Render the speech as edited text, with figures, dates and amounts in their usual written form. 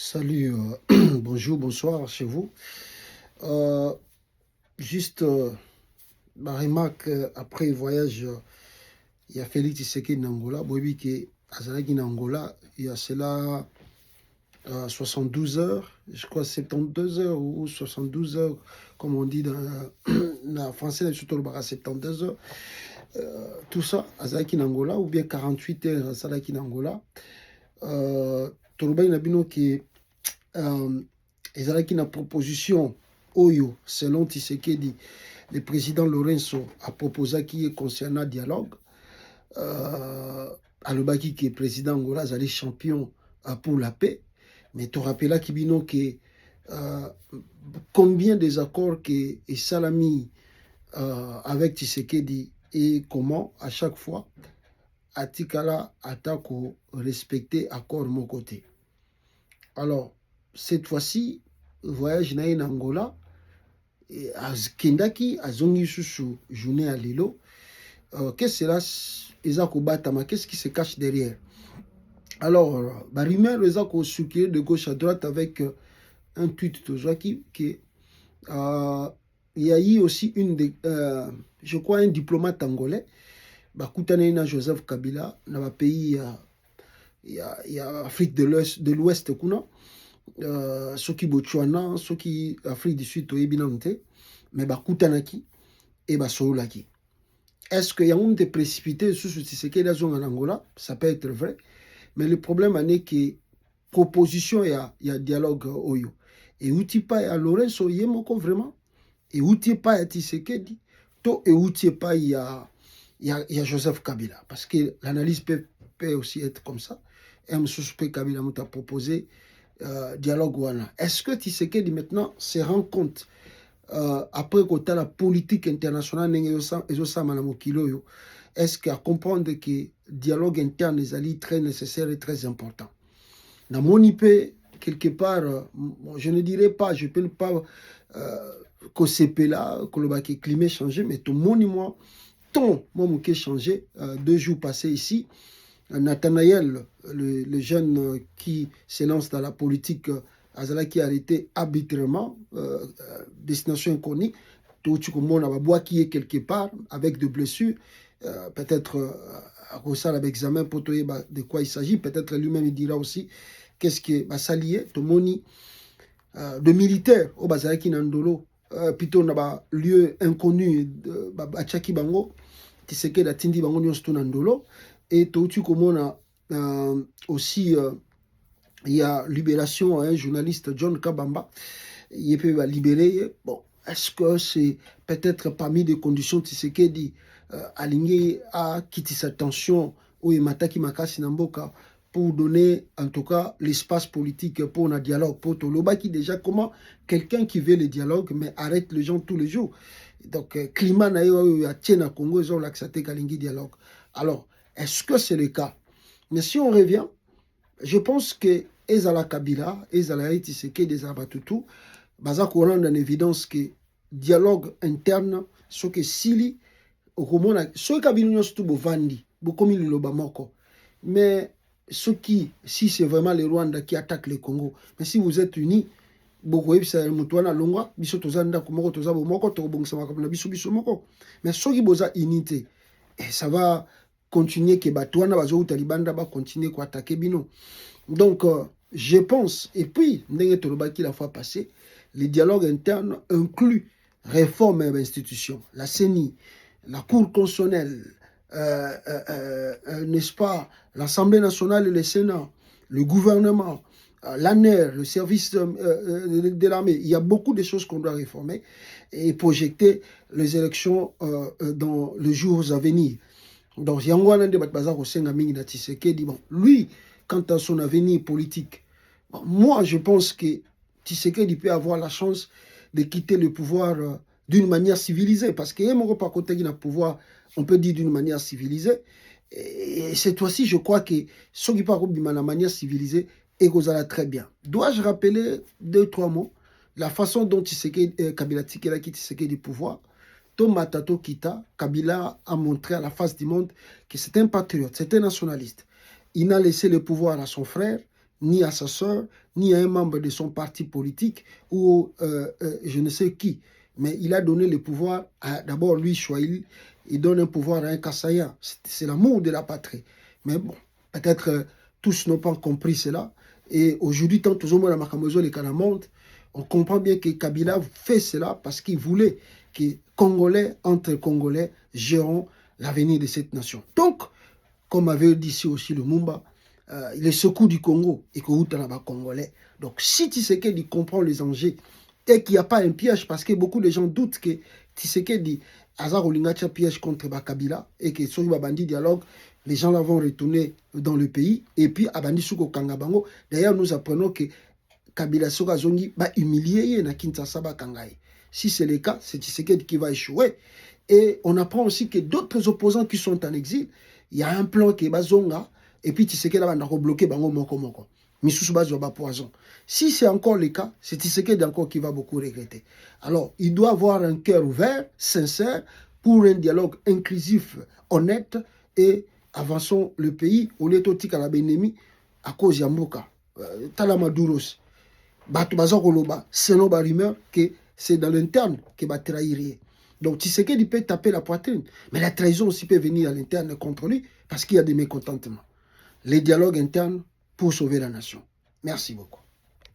Salut, bonjour, bonsoir chez vous. Euh, juste ma remarque après le voyage, il y a Félix Tshisekedi en Angola. Bobi qui Azalaki en Angola, il y a cela 72 heures, je crois 72 heures ou 72 heures, comme on dit dans la français, surtout le 72 heures. Tout ça, Azalaki en Angola, ou bien 48 heures, Azalaki en Angola. Toloba Inabino qui ezalaki na proposition oyo selon Tshisekedi le président Lorenzo aproposaki ye concernant dialogue alobaki ke président Angola azali champion pour la paix, mais torapelaki bino ke combien des accords que esalami avec Tshisekedi et comment à chaque fois atikala atako respecter accord mon côté. Alors cette fois-ci, voyage na en Angola, Kendaki, Azongi Susu, journée à Lilo. Qu'est-ce que c'est qu'est-ce qui se cache derrière? Alors, la rumeur est de gauche à droite avec un tweet de Joaki qui il y a eu aussi je crois, un diplomate angolais, Koutane Joseph Kabila, dans le pays, il y a Afrique de l'Ouest, soki Botswana, soki Afrique du Sud, mais bakutanaki et basolaki. Est-ce qu'il y a un de précipité sur ce qui est en Angola? Ça peut être vrai, mais le problème est que proposition il y a dialogue oyo et outil pas à Lorenzo yemoko vraiment et outil pas à Tshisekedi to et outil pas il y a Joseph Kabila, parce que l'analyse peut aussi être comme ça. M. Kabila m'a proposé dialogue wana. Est-ce que Tshisekedi maintenant se rend compte après que la politique internationale est-ce qu'à comprendre que comprendre interne est très nécessaire et très important? Dans mon IP, quelque part, je ne dirais pas, je ne peux pas que c'est là, que le climat changé, mais tout le monde, moi, ton moment qui changé 2 jours passés ici. Nathanaël, le jeune qui se lance dans la politique, Azala qui a arrêté arbitrairement, destination inconnue, tout le monde a bois qui est quelque part avec des blessures, peut-être à cause de l'examen pour de quoi il s'agit, peut-être lui-même il dira aussi qu'est-ce qui va s'allier, tout le monde de militaires au Bazaraki Nandolo, plutôt dans lieu inconnu, Bachaki Bango, qui c'est que la Tindi Bango Nyostou Nandolo. Et tout comme on a aussi, il y a libération, un journaliste John Kabamba, il peut libérer. Bon, est-ce que c'est peut-être parmi des conditions Tshisekedi aligné à quitter sa tension ou Mataki Makasi Namboka pour donner en tout cas l'espace politique pour un dialogue, pour Toloba qui déjà comment quelqu'un qui veut le dialogue mais arrête les gens tous les jours. Donc climat na yo ya tiena Congo ils ont l'accepté kalingi dialogue. Alors est-ce que c'est le cas? Mais si on revient, je pense que Ezala Kabila, Ezala Tshisekedi, Ezala Batutu, baza ko rendre en évidence que dialogue interne, ce que Sili, Okomona, ce Kabila nyonso tu bovandi, bokomi liloba moko. Mais ce qui, si c'est vraiment le Rwanda qui attaque le Congo, mais si vous êtes unis, beaucoup ebisa mutuana longwa, biso tozanda komoko tozabo moko, tobongisa makambo biso biso moko. Mais ce qui boza unité, ça va continuer que Batouana Bazo Talibanda va continuer à attaquer Bino. Donc, je pense, et puis, la fois passée, les dialogues internes incluent réforme de l'institution, la CENI, la Cour constitutionnelle, n'est-ce pas, l'Assemblée nationale et le Sénat, le gouvernement, l'ANER, le service de l'armée. Il y a beaucoup de choses qu'on doit réformer et projeter les élections dans les jours à venir. Donc, lui, quant à son avenir politique, moi, je pense que Tshisekedi peut avoir la chance de quitter le pouvoir d'une manière civilisée. Parce qu'il y a un côté qui a le pouvoir, on peut dire d'une manière civilisée. Et cette fois-ci, je crois que ce qui parle de manière civilisée est très bien. Dois-je rappeler 2-3 mots? La façon dont Tshisekedi, Kabila Tikela quitte Tshisekedi du pouvoir. Matato Kita, Kabila a montré à la face du monde que c'est un patriote, c'est un nationaliste. Il n'a laissé le pouvoir à son frère, ni à sa soeur, ni à un membre de son parti politique ou je ne sais qui. Mais il a donné le pouvoir à d'abord lui, Chouaïl, il donne un pouvoir à un Kassaïen. C'est l'amour de la patrie. Mais bon, peut-être tous n'ont pas compris cela. Et aujourd'hui, tant aux hommes à Makamozo et Kanamonde, on comprend bien que Kabila fait cela parce qu'il voulait que Congolais, entre Congolais, gérons l'avenir de cette nation. Donc, comme avait dit ici aussi le Mumba, les secours du Congo et que Outanaba Congolais. Donc, si Tshisekedi comprend les enjeux et qu'il n'y a pas un piège, parce que beaucoup de gens doutent que Tshisekedi Azar Olingacha piège contre Kabila et que sur Babandi dialogue, les gens là vont retourner dans le pays et puis Abandi Souko Kangabango. D'ailleurs, nous apprenons que Kabila Soka Zongi va humilier na Kinshasa Kangaï. Si c'est le cas, c'est Tshisekedi qui va échouer. Et on apprend aussi que d'autres opposants qui sont en exil, il y a un plan qui est bazonga, et puis Tshisekedi va bloquer Bango Moko Moko. Misusu Bazoba poison. Si c'est encore le cas, c'est Tshisekedi encore qui va beaucoup regretter. Alors, il doit avoir un cœur ouvert, sincère, pour un dialogue inclusif, honnête, et avançons le pays au lieu de tika la benemi à cause de Yamboka. Talamaduros. Batu Bazokoloba, selon la rumeur que c'est dans l'interne que va trahir. Donc Tshisekedi peut taper la poitrine, mais la trahison aussi peut venir à l'interne contre lui parce qu'il y a des mécontentements. Les dialogues internes pour sauver la nation. Merci beaucoup.